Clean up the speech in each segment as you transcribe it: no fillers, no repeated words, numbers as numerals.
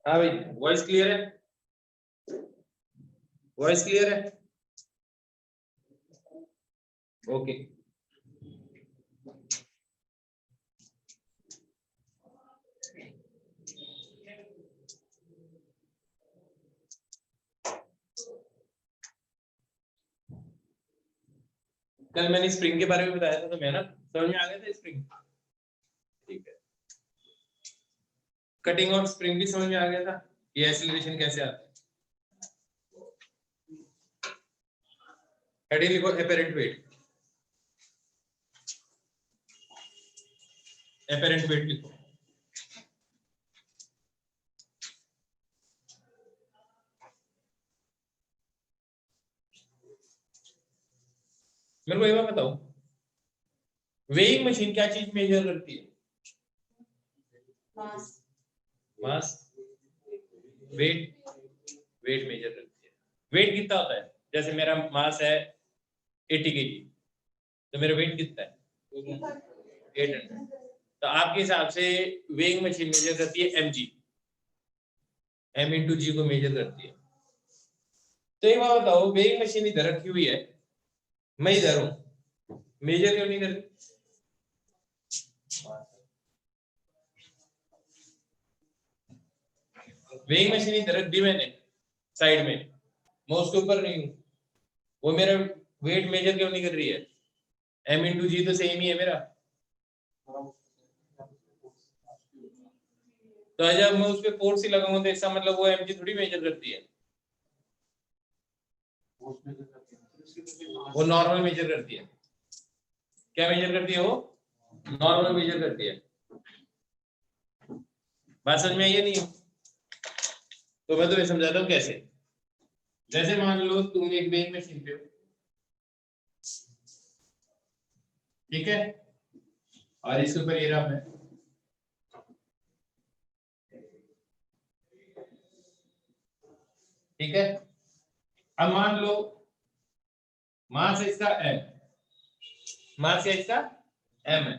हाँ भाई, voice clear है? वॉइस क्लियर है? ओके। कल मैंने स्प्रिंग के बारे में बताया था, तो मैं ना समझ में आ गया था स्प्रिंग। ठीक है, कटिंग ऑफ स्प्रिंग भी समझ में आ गया था, ये एक्सीलरेशन कैसे आता है। हेडिंग लिखो एपेरेंट वेट, एपेरेंट वेट लिखो। मेरे को एक बात बताओ, वेइंग मशीन क्या चीज मेजर करती है? मास, वेट, वेट मेजर करती है। वेट कितना होता है? जैसे मेरा मास है 80 केजी, तो मेरा वेट कितना है? 800। तो आपके हिसाब से वेइंग मशीन मेजर करती है mg, m इंटू जी को मेजर करती है। तो एक बात बताओ, वेइंग मशीन इधर रखी हुई है, मैं इधर हूं, मेजर क्यों नहीं करती? वेइंग मशीन इधर रख दी मैंने साइड में, मैं उसके ऊपर नहीं हूं, वो मेरा वेट मेजर क्यों नहीं कर रही है? m इंटू जी तो सेम ही है मेरा। तो जब मैं उस पर फोर्स ही लगाऊंगा तो इसका मतलब वो mg थोड़ी मेजर करती है, वो नॉर्मल मेजर करती है। क्या मेजर करती है वो? नॉर्मल मेजर करती है। बात समझ में आई है नहीं? तो मैं तुम्हें समझाता हूँ कैसे। जैसे मान लो तुम एक वेइंग मशीन पे हो, ठीक है, और इसके ऊपर ये रहा है, ठीक है। अब मान लो मास है इसका m, मास है इसका m है।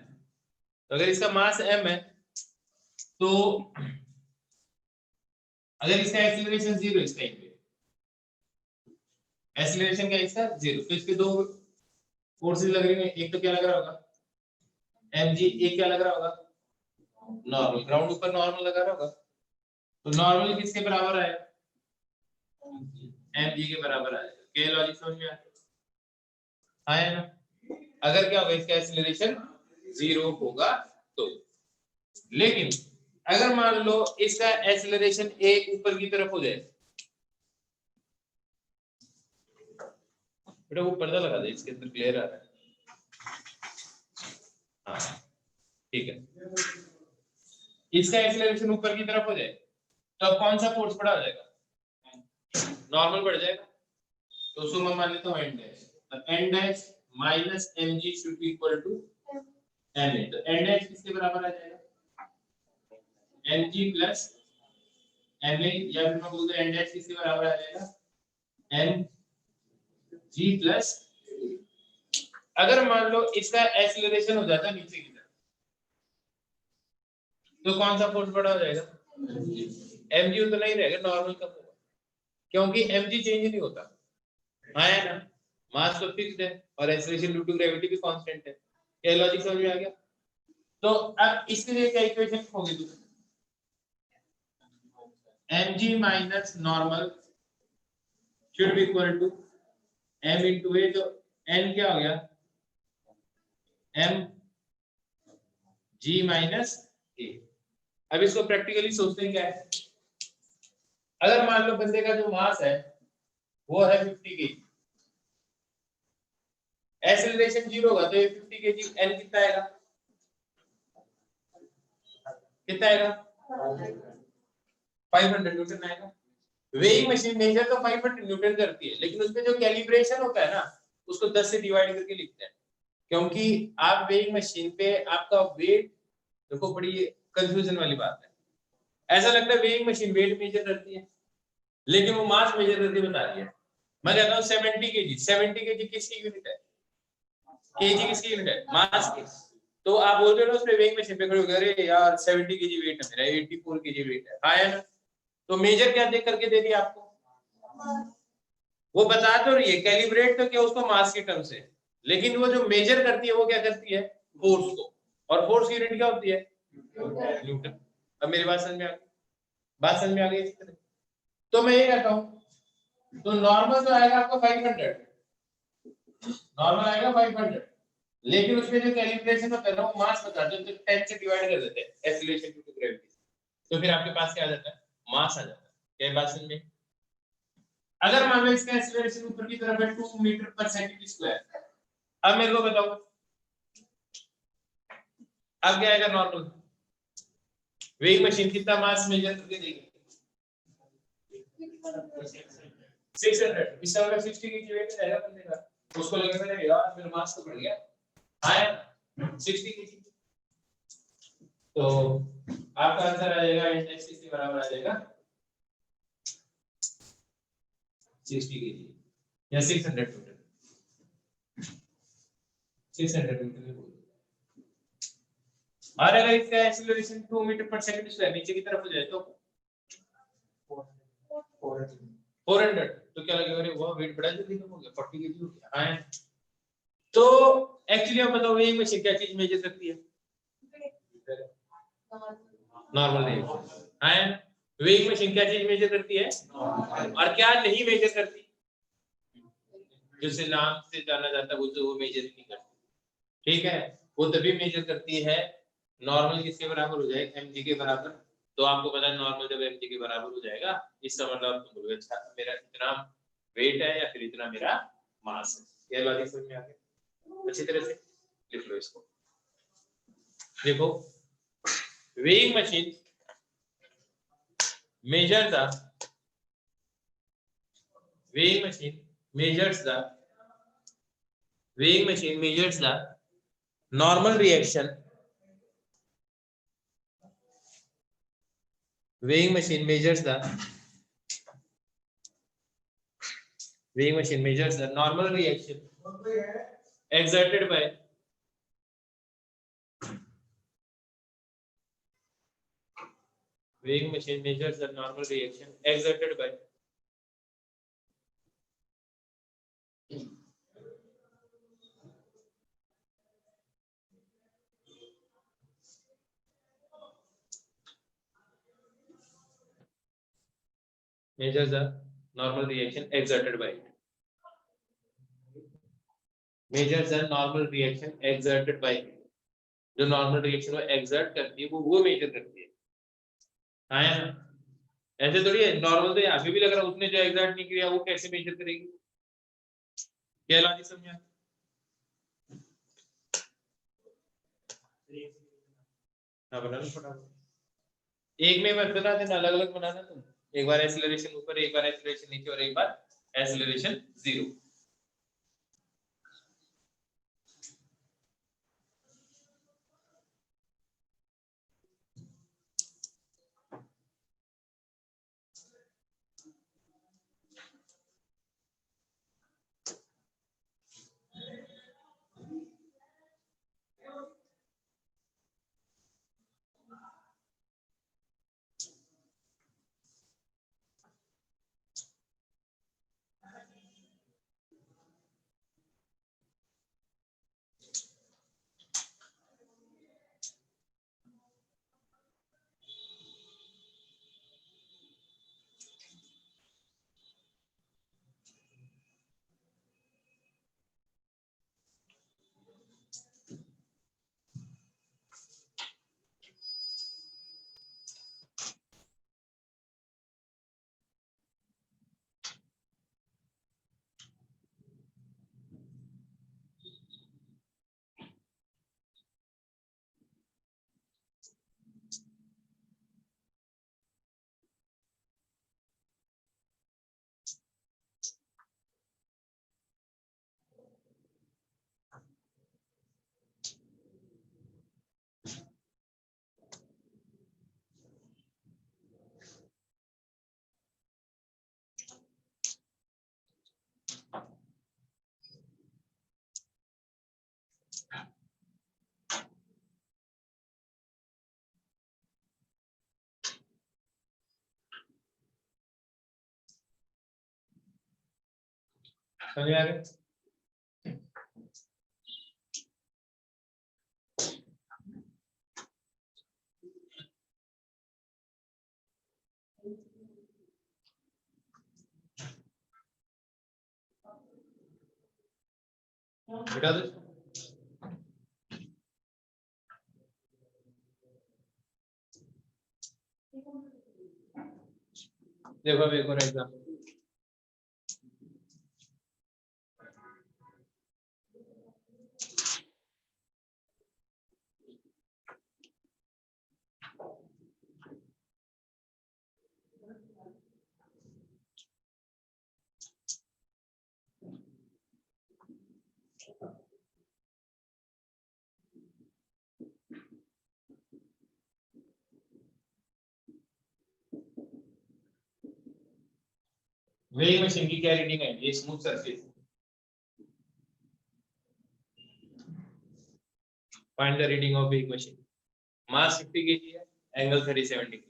तो अगर इसका मास m है, तो अगर इसका एक्सीलरेशन 0, इसका एक्सीलरेशन क्या है इसका 0, तो इसके दो फोर्सेस लग रही हैं। एक तो क्या लग रहा होगा mg, एक क्या लग रहा होगा नॉर्मल, ग्राउंड ऊपर नॉर्मल लगा रहा होगा। तो नॉर्मल किसके बराबर आएगा? mg के बराबर आएगा। क्या लॉजिक समझ में आया ना? अगर क्या होगा, इसका एक्सीलरेशन 0 होगा तो। लेकिन अगर मान लो इसका एक्सीलरेशन एक ऊपर की तरफ हो जाए, बेटा वो पर्दा लगा दे, इसके अंदर क्लियर आ रहा है। हाँ ठीक है, इसका एक्सीलरेशन ऊपर की तरफ हो जाए, तो अब कौन सा फोर्स बड़ा हो जाएगा? नॉर्मल बढ़ जाएगा। तो उसको मैं मान लेता हूँ एन डैश, तो N dash minus M G should be equal to M A. तो एन डैश किसके बराबर आ जाएगा? M G plus M A, या फिर मैं बोल दूं एन डैश किसके बराबर आ जाएगा? M G plus. अगर मान लो इसका एक्सीलरेशन हो जाता है नीचे की तरफ, तो कौन सा फोर्स बड़ा हो जाएगा? एम जी उतना ही रहेगा, नॉर्मल कम होगा, क्योंकि एम जी चेंज नहीं होता। हाँ है ना? मास तो फिक्स्ड है और एक्सीलरेशन ड्यू टू ग्रेविटी भी कांस्टेंट है। क्या लॉजिक समझ में आ गया? तो अब इसके लिए क्या इक्वेशन होगी? तुम mg minus normal should be equal to m into a. तो n क्या हो गया? m g minus a. अब इसको प्रैक्टिकली सोचते हैं क्या है। अगर मान लो बंदे का जो मास है वो है 50 केजी, एक्सीलरेशन 0 होगा, तो ये 50 केजी n कितना आएगा? कितना आएगा? 500 न्यूटन आएगा। वेइंग मशीन मेजर तो 500 न्यूटन करती है, लेकिन उसमें जो कैलिब्रेशन होता है ना, उसको 10 से डिवाइड करके लिखते हैं, क्योंकि आप वेइंग मशीन पे आपका वेट, देखो बड़ी कंफ्यूजन वाली बात है। ऐसा लगता है वेइंग मशीन वेट मेजर करती है, लेकिन वो मास मेजर करके बता रही है। मैं कहता हूँ 70 केजी, 70 केजी किसकी यूनिट है? केजी किसकी यूनिट है? मास की। तो आप बोलते हो ना उसमें वेइंग मशीन पे खड़े हो गए, अरे यार 70 केजी वेट है मेरा, 84 केजी वेट है, हाँ या ना? तो मेजर क्या दे करके दे दिया आपको, वो बता तो रही है, कैलिब्रेट तो क्या उसको मास के टर्म से, लेकिन वो जो मेजर करती है वो क्या करती है, फोर्स को, और फोर्स की यूनिट क्या होती है, न्यूटन। अब मेरी बात समझ में आ गई, बात समझ में आ गई इस तरह। तो मैं ये कहता हूं, तो नॉर्मल तो आएगा आपका 500, नॉर्मल आएगा 500, लेकिन उसमें जो कैलिब्रेशन होता है ना वो मास बता दो, तो 10 से डिवाइड कर देते हैं एक्सीलरेशन टू ग्रेविटी, तो फिर आपके पास क्या आ जाता है, मास आ जाता है। क्या बात समझ में? अगर मान लो इसका एक्सीलरेशन ऊपर की तरफ है 2 मीटर पर सेकंड स्क्वायर, अब मेरे को बताओ अब क्या आएगा नॉर्मल, वेइंग मशीन कितना मास मेजर करके देगी, 600, इसका मतलब 60 केजी वेट रहेगा बंदे का, उसको लगेगा यार मेरा मास तो बढ़ गया, हाँ 60 केजी, तो आपका आंसर आ जाएगा इंडेक्स किसके बराबर आ जाएगा, 60 केजी या 600 न्यूटन, 600 न्यूटन। और अगर इसका एक्सीलरेशन 2 मीटर पर सेकंड स्क्वायर नीचे की तरफ हो जाए तो 400, तो क्या लगेगा, अरे वाह वेट बड़ा जल्दी कम हो गया, 40 केजी हो गया। हाँ, तो एक्चुअली आप बताओ वेइंग मशीन क्या चीज मेजर करती है, नॉर्मल रिएक्शन। हाँ, वेइंग मशीन क्या चीज मेजर करती है, और क्या नहीं मेजर करती, जिसे नाम से जाना जाता है वो मेजर नहीं करती, ठीक है, वो तभी मेजर करती है नॉर्मल किसके बराबर हो जाएगा, mg के बराबर। तो आपको पता है नॉर्मल जब mg के बराबर हो जाएगा इसका मतलब तुम बोलोगे अच्छा मेरा इतना वेट है या फिर इतना मेरा मास है। ये बात समझ में आ गई अच्छी तरह से, लिख लो इसको। देखो weighing machine measure the weighing machine measures the weighing machine measures the normal reaction, weighing machine measures the weighing machine measures the normal reaction exerted by weighing machine measures the normal reaction exerted by measures the normal reaction exerted by it, measures the normal reaction exerted by it, जो normal reaction वो exert करती है वो major करती है। हाँ ऐसे थोड़ी है, नॉर्मल तो यहाँ पे भी लग रहा है, उसने जो एक्सर्ट नहीं किया वो कैसे मेजर करेगी, क्या लॉजिक समझा? हाँ बना लो फटाफट, एक में मत बना देना, अलग अलग बनाना तुम, एक बार एक्सीलरेशन ऊपर एक बार एक्सीलरेशन नीचे और एक बार एक्सीलरेशन 0। समझ आ गया? बेटा दो देखो अब एक और एग्जाम्पल। वेइंग मशीन की क्या रीडिंग है? ये smooth surface. Find the reading of weighing machine. Mass 50 kg है, एंगल 37 डिग्री है।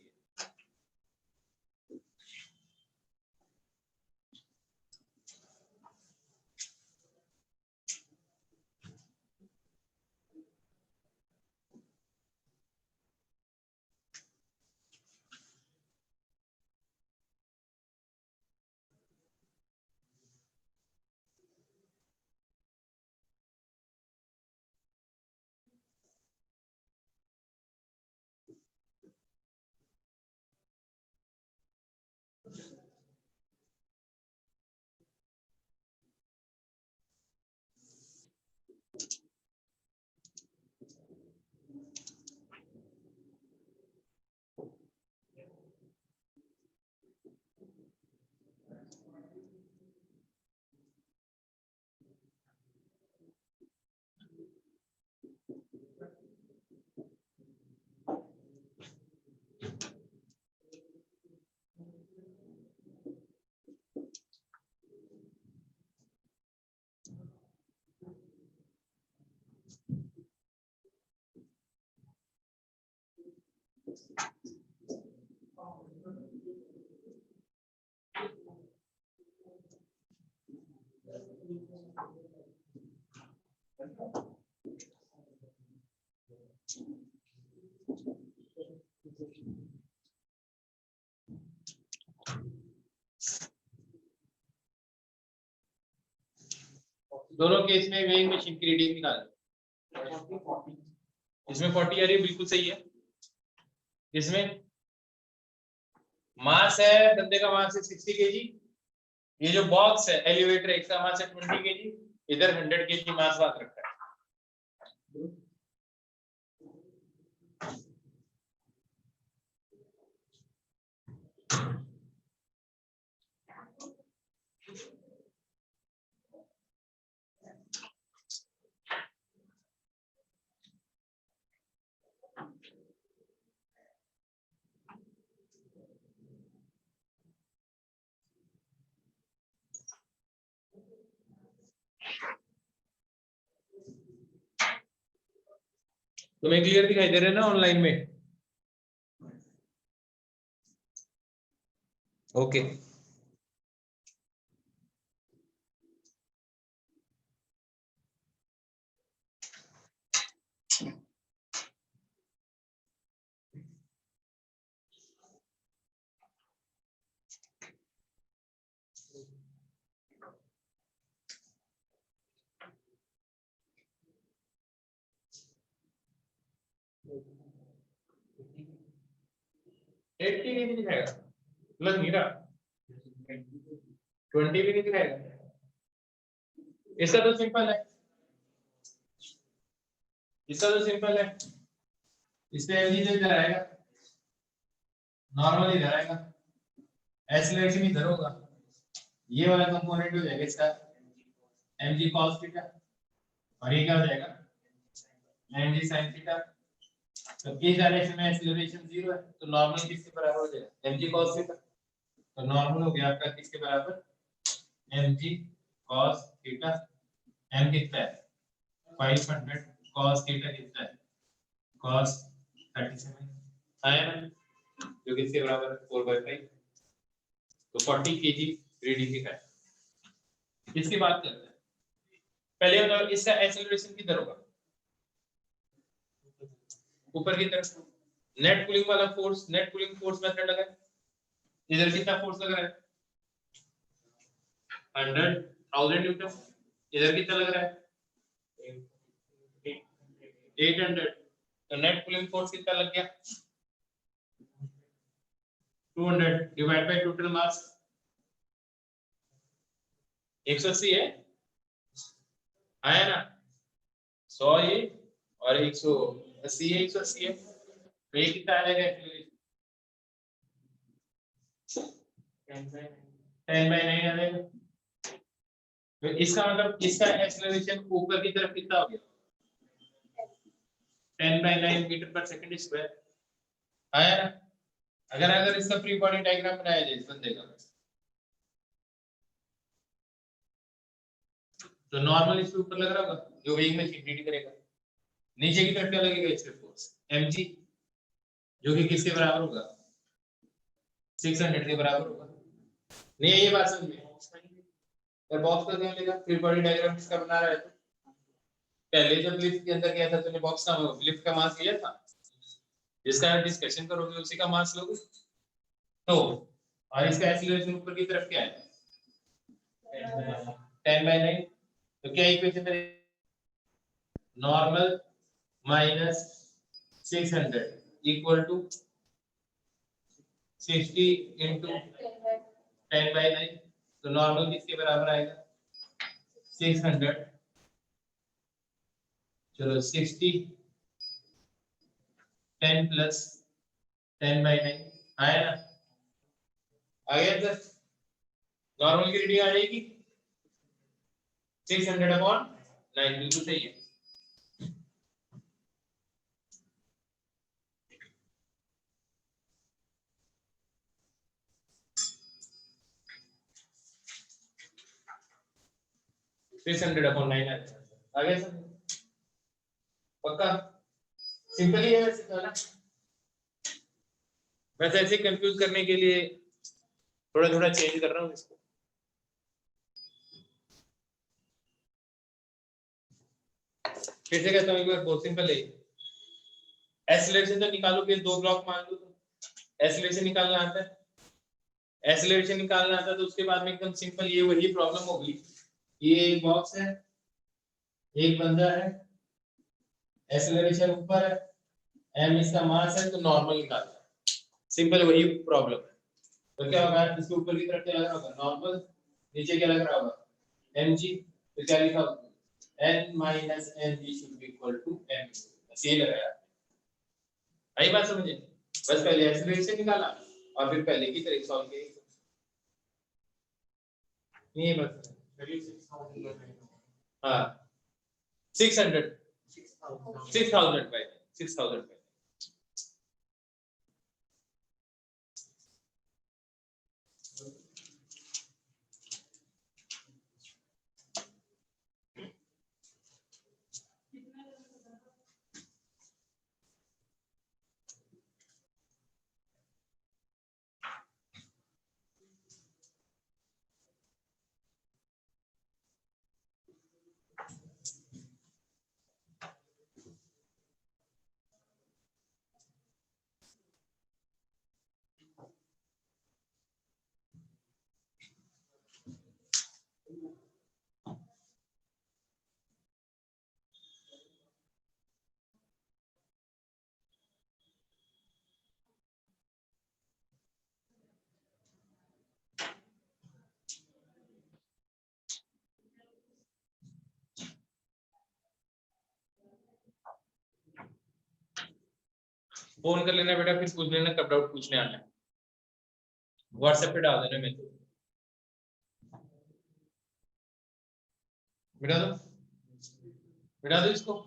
दोनों केस में वेइंग मशीन की रीडिंग निकाल। इसमें 40 आ रही है, बिल्कुल सही है। इसमें मास है, बंदे का मास है 60 kg। ये जो बॉक्स है एलिवेटर, इसका मास है 20 kg। इधर 100 kg मास बात रखा है। तुम्हें क्लियर दिखाई दे रहा है ना ऑनलाइन में? ओके। एट्टी भी नहीं दिखाएगा, लग नहीं रहा। 20 भी नहीं दिखाएगा। इसका तो सिंपल है, इसका तो सिंपल है। इसमें एमजी तो इधर आएगा, नॉर्मल इधर आएगा, एक्सीलरेशन इधर होगा। ये वाला कंपोनेंट हो जाएगा इसका mg cos थीटा, और ये क्या हो जाएगा mg sin थीटा। तो इस डायरेक्शन में एक्सीलरेशन 0 है, तो नॉर्मल किसके बराबर हो जाएगा mg cos थीटा। तो नॉर्मल हो गया आपका किसके बराबर mg cos थीटा। m कितना है 500, cos थीटा कितना है cos 37 आया ना, जो किसके बराबर है 4/5। तो 40 kg रीडिंग की है। इसकी बात करते हैं। पहले बताओ इसका एक्सेलरेशन किधर होगा? ऊपर की तरफ। नेट पुलिंग वाला force, net pulling force method लगा है। इधर कितना फोर्स लग रहा है? 100,000 न्यूटन। इधर कितना लग रहा है? 800। तो नेट पुलिंग फोर्स कितना लग गया? 200 डिवाइड बाय टोटल मास 180 है, आया ना? 100 ये और 180 है, 180 है, तो ये कितना आ जाएगा एक्सेलरेशन? 10/9 आ जाएगा। तो इसका मतलब इसका एक्सेलरेशन ऊपर की तरफ कितना हो गया? 10/9 मीटर पर सेकंड स्क्वायर, आया ना? अगर इसका फ्री बॉडी डायग्राम बनाया जाए इस बंदे का, तो नॉर्मल इसके ऊपर लग रहा होगा जो वेग में डी करेगा। नीचे की तरफ क्या लगेगा इसके फोर्स? mg, जो कि किसके बराबर होगा? 600 के बराबर होगा। नहीं ये बात समझ में? यार बॉक्स का ध्यान लेगा, फ्री बॉडी डायग्राम किसका बना रहा है? तो पहले जब लिफ्ट के अंदर गया था तूने बॉक्स का लिफ्ट का मास लिया था, जिसका डिस्कशन करोगे उसी का मास लोगे। तो और इसका एक्सीलरेशन ऊपर की तरफ क्या है? 10/9। तो क्या इक्वेशन है? Normal minus 600 equal to 60 into 10/9। तो नॉर्मल किसके बराबर आएगा? 600, चलो 60 10 प्लस 10/9 आया ना? आ गया सर? नॉर्मल की रीडिंग आ जाएगी 600/9, बिल्कुल सही है। सिक्स हंड्रेड अपॉन 9 आ गया सर? पक्का? सिंपल ही है वैसे तो ना। बस ऐसे कंफ्यूज करने के लिए थोड़ा थोड़ा चेंज कर रहा हूँ इसको। फिर से कहता हूँ एक बार, बहुत सिंपल है। एक्सीलरेशन तो निकालोगे, दो ब्लॉक मान लो तो एक्सीलरेशन निकालना आता है। एक्सीलरेशन निकालना आता है तो उसके बाद में एकदम सिंपल ये वही प्रॉब्लम होगी। ये एक बॉक्स है, एक बंदा है, एक्सीलरेशन ऊपर है, एम इसका मास है, तो नॉर्मल निकालना है। सिंपल वही प्रॉब्लम है। तो क्या होगा? इसके ऊपर की तरफ क्या लग रहा होगा? नॉर्मल। नीचे क्या लग रहा होगा? mg। तो क्या लिखा होगा? n minus mg should be equal to m। बस ये लगाया। आई बात समझे? बस पहले एक्सीलरेशन निकाला और फिर पहले की तरह सॉल्व किया। नहीं बस हाँ 600 6000 बाय 6000 बाय। फोन कर लेना बेटा, फिर पूछ लेना, कब डाउट पूछने आना है। व्हाट्सएप पे डाल देना मेरे को। बिठा दो, बिठा दो इसको।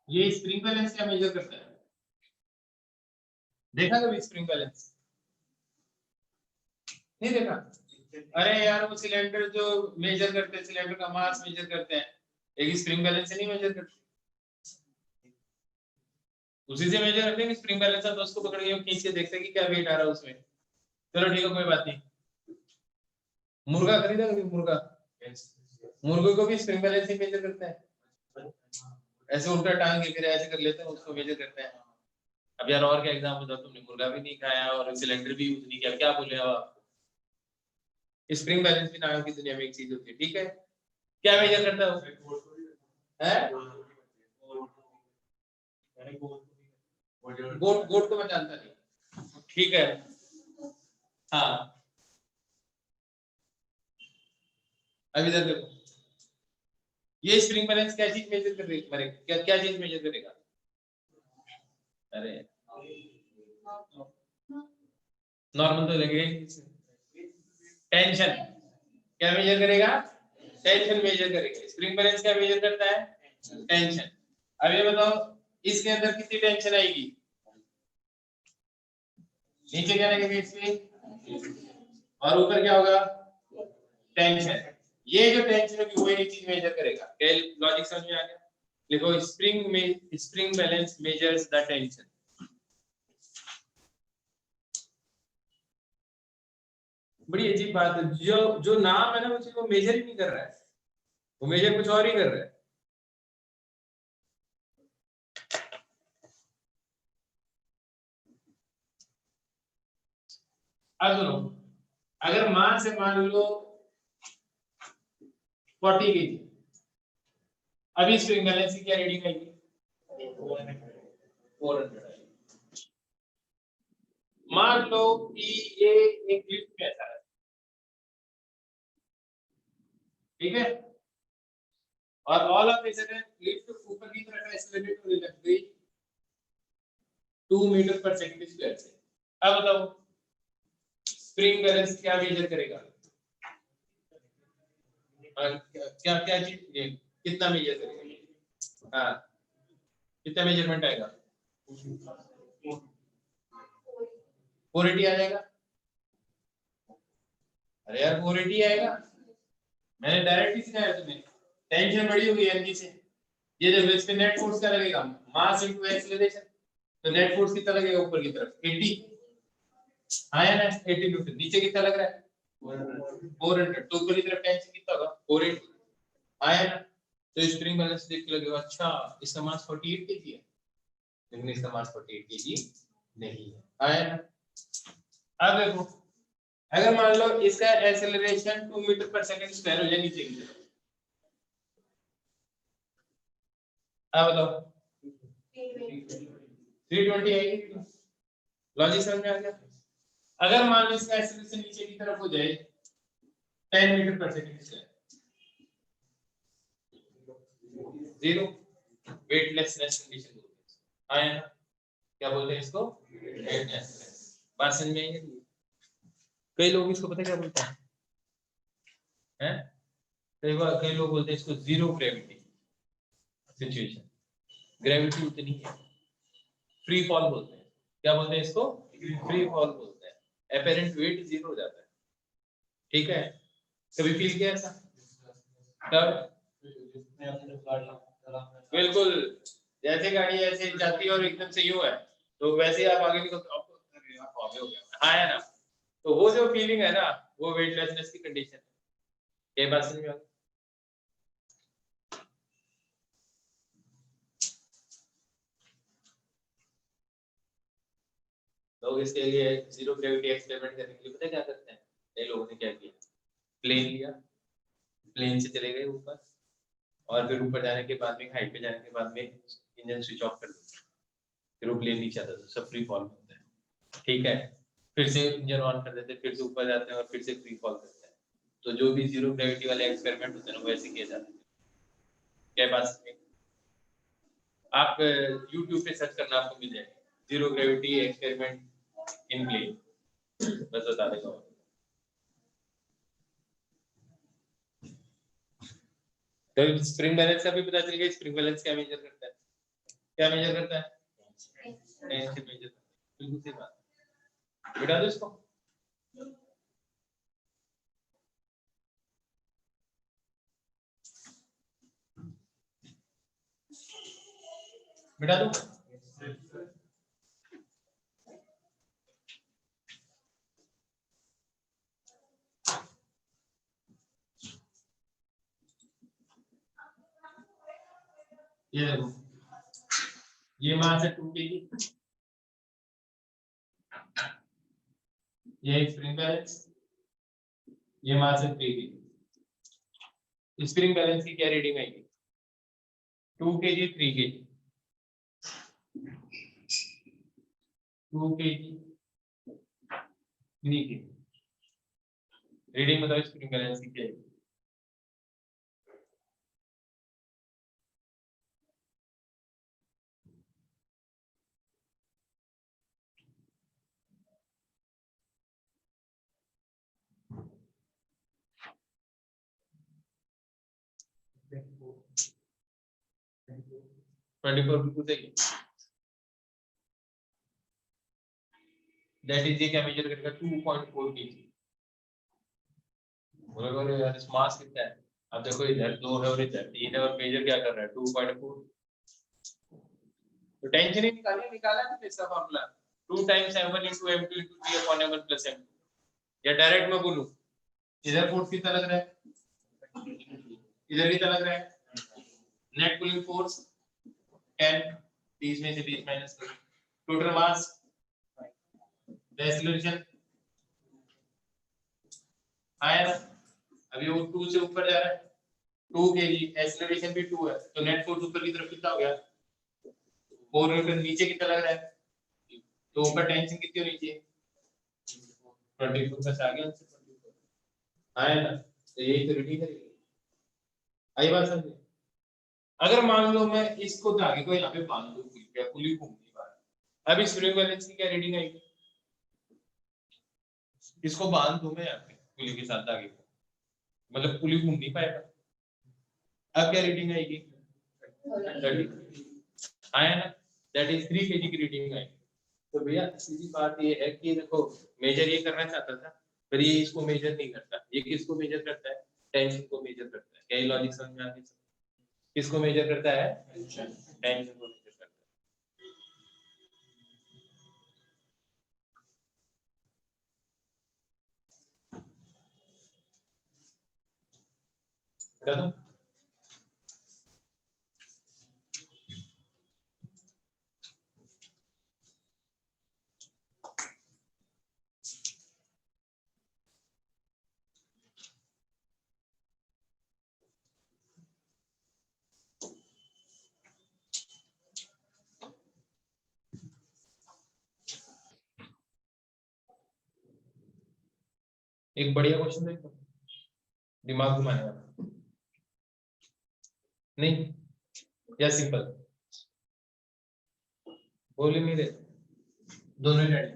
ये स्प्रिंग बैलेंस क्या मेजर करता है? देखा कभी स्प्रिंग बैलेंस? नहीं देखा? अरे यार वो सिलेंडर जो मेजर करते हैं, सिलेंडर का मास मेजर करते हैं, एक स्प्रिंग बैलेंस से नहीं मेजर करते? उसी से मेजर करते हैं कि स्प्रिंग बैलेंस है तो उसको पकड़ के खींच के देखते हैं कि क्या वेट आ रहा है उसमें। चलो ठीक है, कोई बात नहीं। मुर्गा खरीदा कभी? मुर्गा, मुर्गे को भी स्प्रिंग बैलेंस ही मेजर करते हैं। ऐसे उल्टा टांग के फिर ऐसे कर लेते हैं, उसको मेजर करते हैं। अब यार और क्या एग्जांपल दो? तुमने मुर्गा भी नहीं खाया और सिलेंडर भी यूज नहीं किया, क्या बोले अब आप? स्प्रिंग बैलेंस भी नाम की दुनिया में एक चीज होती है, ठीक है? क्या मेजर करता है वो? है गोट, गोट को मैं जानता नहीं, ठीक है। हाँ, अब इधर देखो, ये स्प्रिंग बैलेंस क्या चीज मेजर करेगा? क्या क्या चीज मेजर करेगा? अरे नॉर्मल तो लगेगा ही। टेंशन क्या मेजर करेगा? टेंशन मेजर करेगा। स्प्रिंग बैलेंस क्या मेजर करता है? टेंशन। अब ये बताओ, इसके अंदर कितनी टेंशन आएगी? नीचे क्या लगेगा इसमें, और ऊपर क्या होगा? टेंशन। ये जो टेंशन होगी वो एक चीज मेजर करेगा। लॉजिक समझ में आ गया? देखो, spring balance measures the tension. बड़ी अजीब बात है, जो जो नाम है ना वो मेजर ही नहीं कर रहा है, वो मेजर कुछ और ही कर रहा है। अब सुनो, अगर मान से मान लो 40 केजी, अभी स्प्रिंग बैलेंस की क्या रीडिंग आएगी? 400। मान लो कि ये एक लिफ्ट में ऐसा है, ठीक है? और all of a sudden lift ऊपर की तरफ एक्सेलरेट होने लग गई 2 मीटर पर सेकंड स्क्वायर से। अब बताओ स्प्रिंग बैलेंस क्या मेजर करेगा? क्या क्या चीज कितना मेजर करेगा? हाँ, कितना मेजरमेंट आएगा? 480 आ जाएगा। अरे यार 480 आएगा, मैंने डायरेक्ट ही सिखाया तुम्हें। टेंशन बड़ी होगी एनर्जी से। ये देखो, इस पे नेट फोर्स क्या लगेगा? Mass into acceleration. तो नेट फोर्स कितना लगेगा ऊपर की तरफ? 80। आया ना? 80 न्यूटन। नीचे कितना लग रहा है? 400। तो ऊपर की तरफ टेंशन कितना होगा? 480। आया ना? तो स्प्रिंग बैलेंस देख के लगेगा अच्छा इसका मास 48 केजी है, लेकिन इसका मास 48 केजी नहीं है। आया ना? अब देखो, अगर मान लो इसका एक्सेलरेशन 2 मीटर पर सेकंड स्क्वायर हो जाए नीचे की तरफ, अब बताओ 320 आएगी। लॉजिक समझ में आ गया? अगर मान लो इसका एक्सेलरेशन नीचे की तरफ हो जाए 10 मीटर पर second square, zero, weightlessness condition बोलते हैं। आया ना? क्या बोलते हैं इसको? वेटलेसनेस। बात समझ में आई? कई लोग इसको पता क्या बोलते हैं? कई लोग बोलते हैं इसको जीरो ग्रेविटी सिचुएशन। ग्रेविटी उतनी है, फ्री फॉल बोलते हैं। क्या बोलते हैं इसको? फ्री फॉल बोलते हैं। एपेरेंट वेट जीरो हो जाता है, ठीक है? कभी फील किया ऐसा? तब बिल्कुल, जैसे गाड़ी ऐसे जाती है और एकदम से यूं है, तो वैसे ही आप आगे निकलते हो, आपको अरे यार फॉल हो गया। हाँ है ना? तो वो जो फीलिंग है ना, वो वेटलेसनेस की कंडीशन है। ये बात समझ में आ गई? लोग इसके लिए जीरो ग्रेविटी एक्सपेरिमेंट करने के लिए पता है क्या करते हैं? कई लोगों ने क्या किया, प्लेन लिया, प्लेन से चले गए ऊपर, और फिर ऊपर जाने के बाद में, हाइट पे जाने के बाद में इंजन स्विच ऑफ कर दिया, फिर वो प्लेन नीचे आता था, सब फ्री फॉल होता है, ठीक है? फिर से इंजन ऑन कर देते, फिर से ऊपर जाते हैं और फिर से फ्री फॉल करते हैं। तो जो भी जीरो ग्रेविटी वाले एक्सपेरिमेंट होते हैं ना, वो ऐसे किए जाते हैं। क्या बात समझे? आप YouTube पे सर्च करना, आपको मिल जाएगा zero gravity experiment in plane, बस बता देगा। तो स्प्रिंग बैलेंस का भी पता चल गया, स्प्रिंग बैलेंस क्या मेजर करता है। क्या मेजर करता है? टेंशन मेजर करता है। बिल्कुल सही बात, बिठा दो इसको। बिठा दो। ये देखो, ये मास है 2 kg, ये एक स्प्रिंग बैलेंस, ये मास है 3 kg। स्प्रिंग बैलेंस की क्या रीडिंग आएगी? 2 kg 3 kg, 2 kg 3 kg। Reading बताओ स्प्रिंग बैलेंस की क्या है? ट्वेंटी फोर बिल्कुल सही। दैट इज ये क्या मेजर करेगा? 2.4 kg। बोलोगे यार इस मास कितना है? अब देखो इधर 2 है और इधर 3 है और मेजर क्या कर रहा है? 2.4। तो टेंशन ही निकाला ना इसका formula 2 times m1 into m2 into 3 upon m1 plus m2। या डायरेक्ट मैं बोलूं, इधर फोर्स कितना लग रहा है, इधर कितना लग रहा है? नेट पुलिंग फोर्स 10, 30 में से 20 माइनस करो। टोटल मास, एक्सीलरेशन आया ना? अभी वो 2 से ऊपर जा रहा है, 2 kg, एक्सीलरेशन भी 2 है, तो नेट फोर्स ऊपर की तरफ कितना हो गया? 4 न्यूटन। नीचे कितना लग रहा है? तो ऊपर टेंशन कितनी होनी चाहिए? 24 बस आ गया। आया ना? तो यही तो रीडिंग करेगी। आई बात समझे? अगर मान लो मैं इसको धागे को यहाँ पे बांध दूं, पुली घूम नहीं पा रहा, अब इस स्प्रिंग बैलेंस की क्या रीडिंग आएगी? इसको बांध दूं मैं यहाँ पे पुली के साथ धागे को, मतलब पुली घूम नहीं पाएगा। अब क्या रीडिंग आएगी? 30। आया ना? दैट इज 3 kg की रीडिंग आएगी। तो भैया सीधी बात ये है कि देखो मेजर ये करना चाहता था, पर ये इसको मेजर नहीं करता। ये किसको मेजर करता है? टेंशन को मेजर करता है। क्या ये लॉजिक समझ में आ गया? किसको मेजर करता है? टेंशन को मेजर करता है। बता दूं? एक बढ़िया क्वेश्चन देखो, दिमाग घुमाने वाला नहीं, या सिंपल बोल ही नहीं रहे, दोनों ही लड़े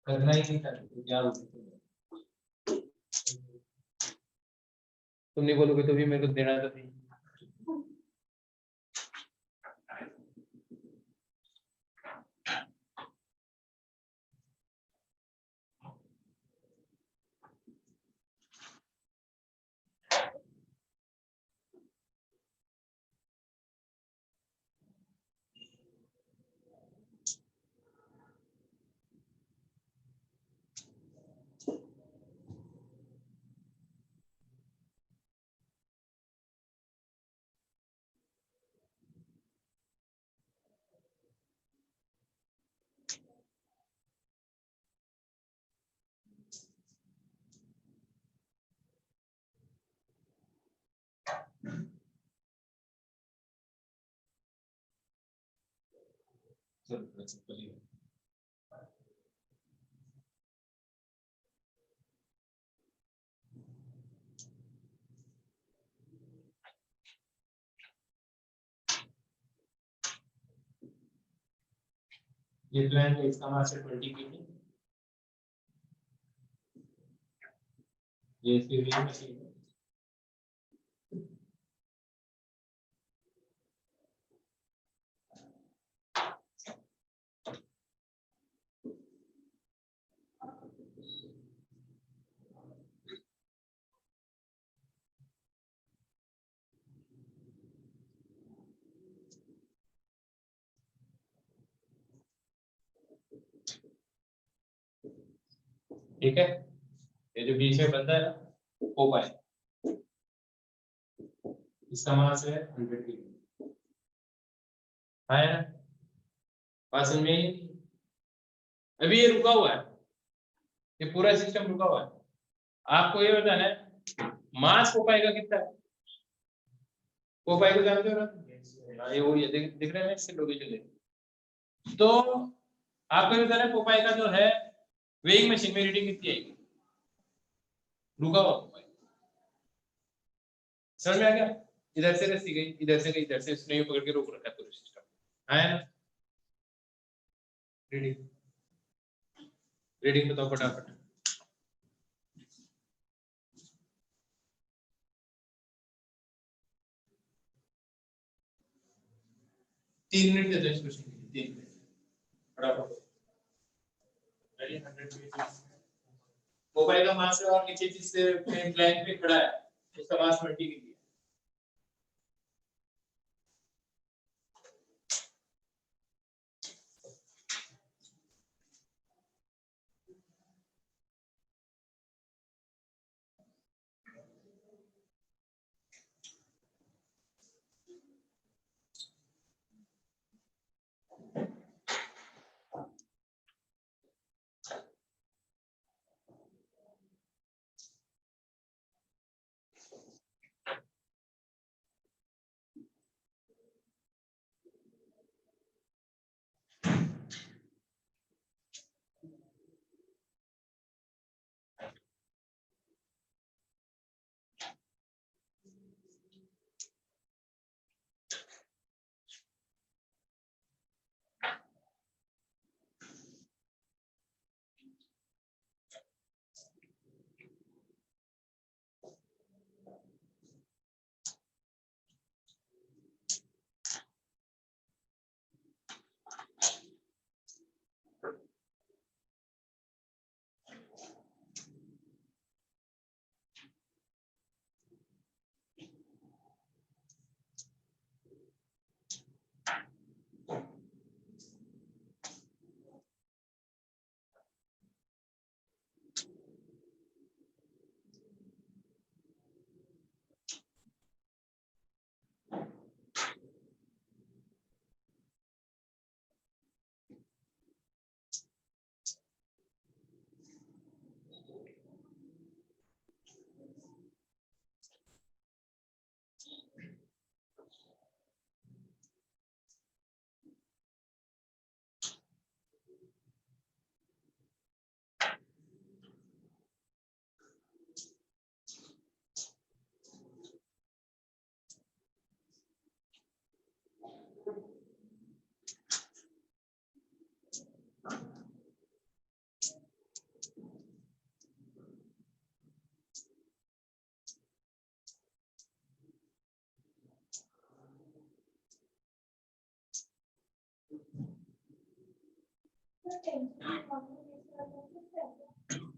करना ही नहीं था यार। तुम नहीं बोलोगे तो भी मेरे को देना तो नहीं। ये प्लान है, इसका मास है 20 kg। ये इसकी रीडिंग मशीन है। ठीक है, ये जो बीच में बनता है ना वो पाए, इसका मास है 100 किलो, है ना? पास में ही अभी ये रुका हुआ है, ये पूरा सिस्टम रुका हुआ है। आपको ये बताना है मास पोपाई का कितना है। पोपाई को जानते हो ना? हाँ, ये वो ये दिख रहे हैं इससे लोग जो देख, तो आपको ये बताना है पोपाई का जो है वेइंग मशीन में रीडिंग कितनी आएगी, रुका हुआ पोपाई। समझ में आ गया? इधर से रस्सी गई, इधर से गई, इधर से इसने पकड़ के रोक रखा है पूरा सिस्टम, आया ना? रीडिंग रीडिंग बताओ फटाफट। तीन मिनट देते हैं इस क्वेश्चन के लिए, 3 मिनट फटाफट। रेडी 100 मोबाइल का मास है और नीचे जिससे लाइन पे खड़ा है उसका मास 20 के लिए।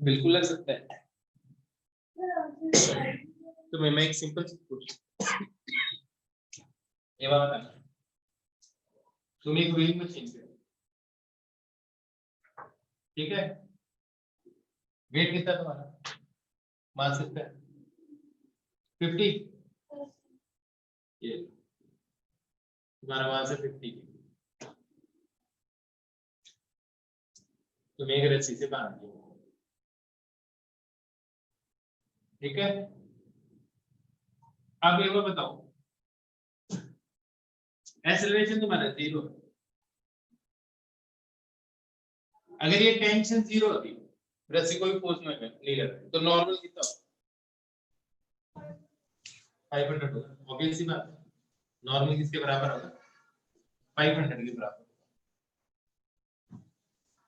बिल्कुल लग सकता है। तो मैं एक सिंपल क्वेश्चन ये बात है, तुम एक वेइंग मशीन पे, ठीक है, वेट कितना तुम्हारा, मास कितना है 50, ये तुम्हारा मास है 50, तुम एक रस्सी से बांध दिया, ठीक है। अब एक बार बताओ, एक्सेलरेशन तुम्हारा 0, अगर ये टेंशन 0 होती, रस्सी को भी फोर्स नहीं कर रहे तो नॉर्मल कितना होगा, 500 होगा, ऑब्वियस सी बात है। नॉर्मल किसके बराबर होगा, 500 के बराबर,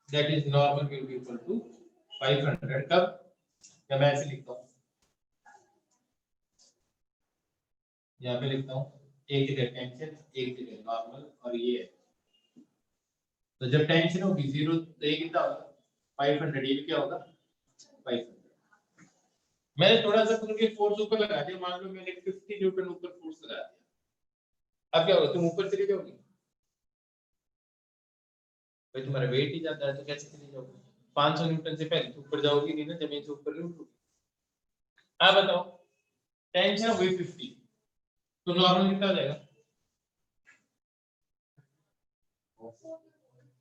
that is normal will be equal to 500। कब, जब मैं ऐसे लिखता हूँ, यहाँ पे लिखता हूँ एक जगह टेंशन एक जगह नॉर्मल और ये है, तो जब टेंशन होगी 0 तो ये कितना होगा 500, ये क्या होगा 500। मैंने थोड़ा सा तुमके फोर्स ऊपर लगा दिया, मान लो मैंने 50 न्यूटन ऊपर फोर्स लगा दिया, अब क्या होगा, तुम ऊपर चले जाओगे भाई, तुम्हारा वेट ही ज्यादा है तो कैसे चले जाओगे, 500 न्यूटन से पहले तो ऊपर जाओगी नहीं ना, जमीन से ऊपर नहीं उठोगी। आप बताओ टेंशन हुई 50, तो नॉर्मल कितना हो जाएगा?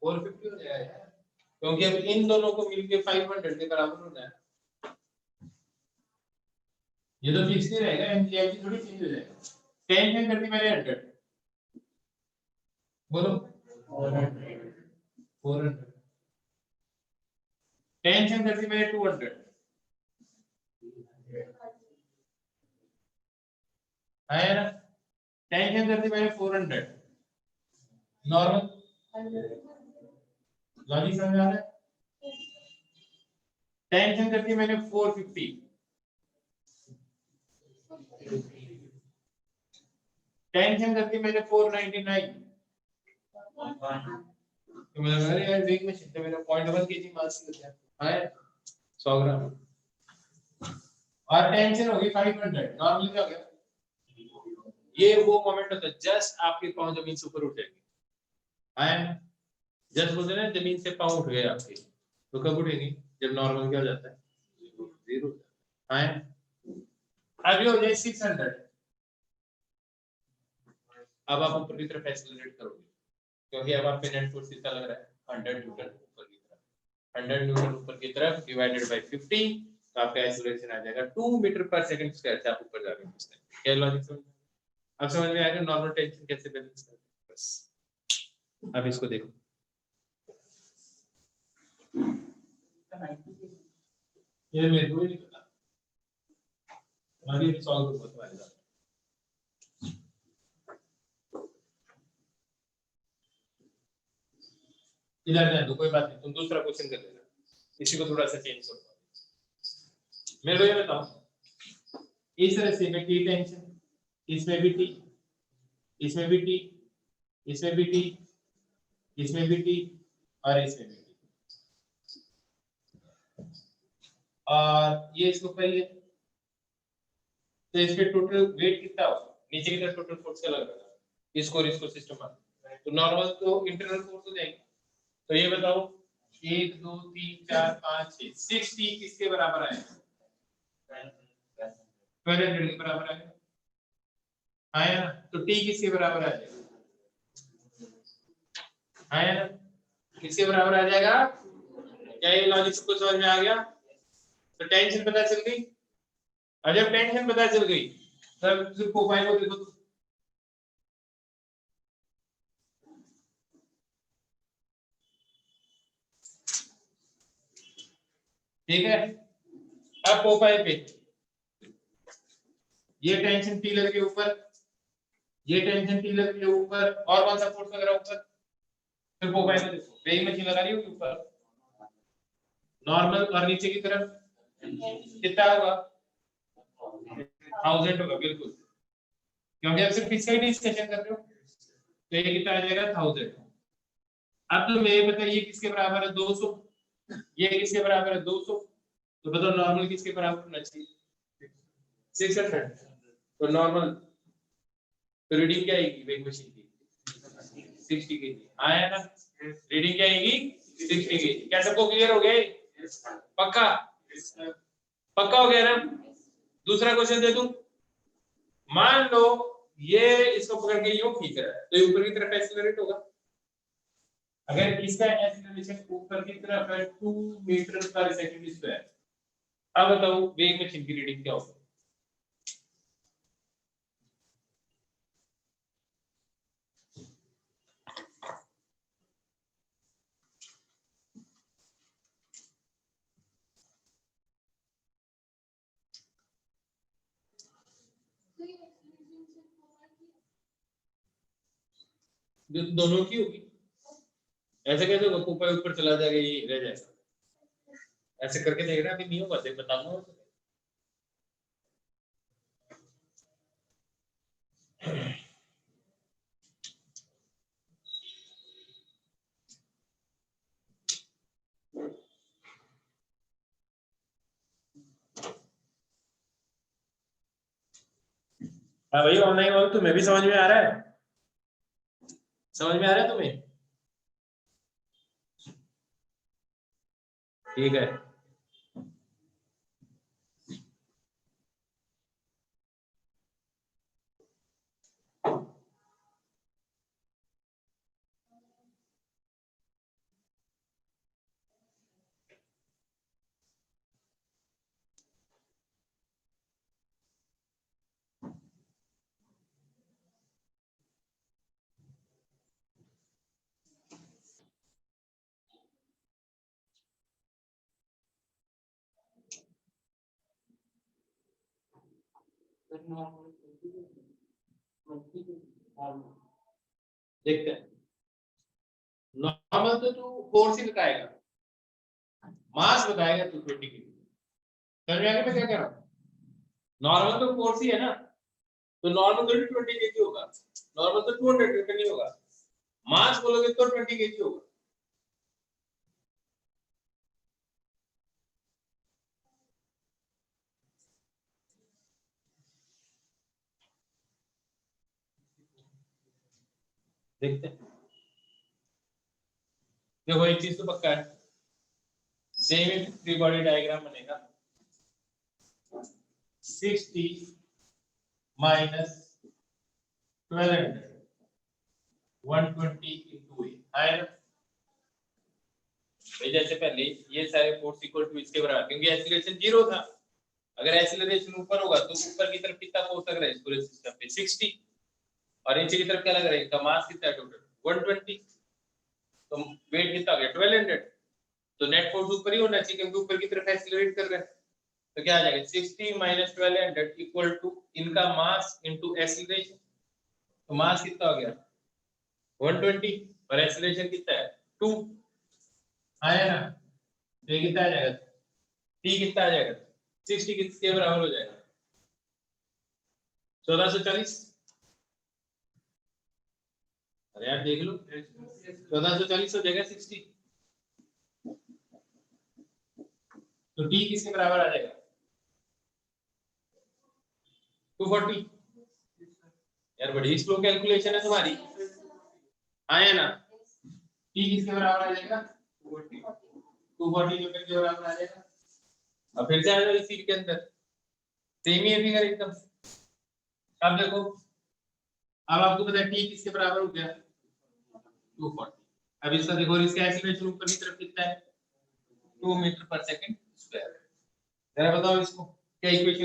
450 हो जाएगा यार, क्योंकि अब इन दोनों को मिलके 500 के बराबर होना है। ये तो फिक्स नहीं रहेगा, एमजीएमसी थोड़ी चेंज हो जाएगा। टेंशन करती मैंने 100, बोलो 400। टेंशन करती मैंने 200, है ना? टेंशन करती मैंने 400, नॉर्मल। लॉजिक समझ आ रहा है? टेंशन करती मैंने 450, टेंशन करती मैंने 499। तो मैं लगा यार वेग में शिफ्ट मेरा 0.1 केजी मास हो गया है 100 ग्राम, और टेंशन होगी 500, नॉर्मल क्या हो गया? ये वो मोमेंट होता है जस्ट आपके पांव जमीन से ऊपर उठेंगे, है जस्ट बोलते हैं ना जमीन से पांव उठ गए आपके, तो कब उठेंगे? जब नॉर्मल क्या हो जाता है? 0 है। अभी हो जाए 600, अब आप ऊपर की तरफ एक्सेलरेट करोगे, क्योंकि अब आपके नेट फोर्स कितना लग रहा है? 100 न्यूटन ऊपर की तरफ, 100 न्यूटन ऊपर की तरफ डिवाइडेड बाय 50, तो आपका एक्सेलरेशन आ जाएगा 2 मीटर पर सेकंड स्क्वायर से आप ऊपर जा रहे हैं। क्या लॉजिक समझ? अब समझ में आएगा नॉर्मल टेंशन कैसे बैलेंस करते हैं। बस अब इसको देखो, ये मेरे को नहीं पता, अभी सॉल्व करो तुम्हारे साथ। इधर रहने दो, कोई बात नहीं, तुम दूसरा क्वेश्चन कर लेना, इसी को थोड़ा सा चेंज करो। मेरे को ये बताओ, इस तरह से मैं टी टेंशन, इसमें भी टी, इसमें भी टी, इसमें भी टी, इसमें भी टी, और इसमें भी टी, और ये इसको पहले, तो इसके टोटल वेट कितना होगा? नीचे की तरफ टोटल फोर्स क्या लग रहा है? इसको और इसको सिस्टम में, तो नॉर्मल तो इंटरनल फोर्स हो जाएगी। तो ये बताओ 1 2 3 4 5 6 60 किसके बराबर आएगा? 1200 के बराबर आएगा, आया ना? तो टी किसके बराबर आ जाएगा? आया ना? किसके बराबर आ जाएगा? क्या ये लॉजिक सबको समझ में आ गया? तो टेंशन पता चल गई, और जब टेंशन पता चल गई तब सिर्फ कोपाई को देखो, ठीक है? अब कोपाई पे ये टेंशन टी लग रही है ऊपर, ये टेंशन टी लग रही है ऊपर, और कौन सा फोर्स लग रहा है ऊपर? फिर कोपाई को देखो, वेइंग मशीन लगा रही होगी ऊपर, नॉर्मल, और नीचे की तरफ कितना होगा? 1000 होगा, बिल्कुल, क्योंकि आप सिर्फ इसका ही डिस्कशन कर रहे हो, तो ये कितना आ जाएगा? 1000। अब तो ये बताइए किसके बराबर है? 200। ये किसके बराबर है? 200। तो बताओ नॉर्मल किसके बराबर होना चाहिए? 600। तो नॉर्मल, तो रीडिंग क्या आएगी वेग मशीन की? 60 केजी आया ना? रीडिंग क्या आएगी? 60 केजी। क्या सबको क्लियर हो गया? पक्का? पक्का हो गया ना? दूसरा क्वेश्चन दे दूं, मान लो ये इसको पकड़ के यूं खींच रहा है, तो ये ऊपर की तरफ एक्सेलरेट होगा। अगर इसका एक्सेलरेशन ऊपर की तरफ है 2 मीटर पर सेकंड स्क्वायर, अब बताओ वेग मशीन की रीडिंग क्या होगी? दोनों की होगी, ऐसे कैसे होगा? ऊपर ऊपर चला जाएगा, ये रह जाएगा। ऐसे करके देख रहा, अभी नहीं होगा, देख बताऊंगा। हाँ भाई ऑनलाइन वाला तुम्हें भी समझ में आ रहा है? समझ में आ रहा है तुम्हें? ठीक है, देखते हैं। नॉर्मल तो तू फोर्स ही बताएगा, मास बताएगा तू 20 की। समझ में आ गया मैं क्या कह रहा हूँ? नॉर्मल तो फोर्स ही है ना, तो नॉर्मल तो 20 केजी होगा, नॉर्मल तो 200 न्यूटन ही होगा, मास बोलोगे तो 20 केजी होगा। देखते हैं, देखो एक चीज तो पक्का है, सेम ही फ्री बॉडी डायग्राम बनेगा। 60 माइनस 1200 120 into a है ना भाई। जैसे पहले ये सारे फोर्स इक्वल टू इसके बराबर, क्योंकि एक्सीलरेशन 0 था। अगर एक्सीलरेशन ऊपर होगा तो ऊपर की तरफ कितना फोर्स लग रहा है इस पूरे सिस्टम पे 60, और नीचे की तरफ क्या लग रहा है, इसका मास कितना है टोटल 120, तो वेट कितना हो गया 1200। तो नेट फोर्स ऊपर ही होना चाहिए क्योंकि ऊपर की तरफ एक्सीलरेट कर रहा है। तो क्या आ जाएगा 60 माइनस 1200 इक्वल टू इनका मास इनटू एक्सीलरेशन। तो मास कितना हो गया 120 और एक्सीलरेशन कितना है 2, आया ना। तो ये कितना आ जाएगा, टी कितना आ जाएगा 60 किसके बराबर हो जाएगा 1440। अरे यार देख लो 1440 हो जाएगा 60, तो टी किसके बराबर आ जाएगा 240। यार बड़ी स्लो कैलकुलेशन है तुम्हारी, आया ना। टी किसके बराबर आ जाएगा 240 न्यूटन के बराबर आ जाएगा। अब फिर से आ जाओ इसी के अंदर, सेम ही है फिगर एकदम। अब देखो, अब आपको पता है टी किसके बराबर हो गया 240। अब इसका देखो, इसका एक्सीलरेशन ऊपर की तरफ कितना है 2 मीटर पर सेकंड स्क्वायर। जरा बताओ इसको क्या इक्वेशन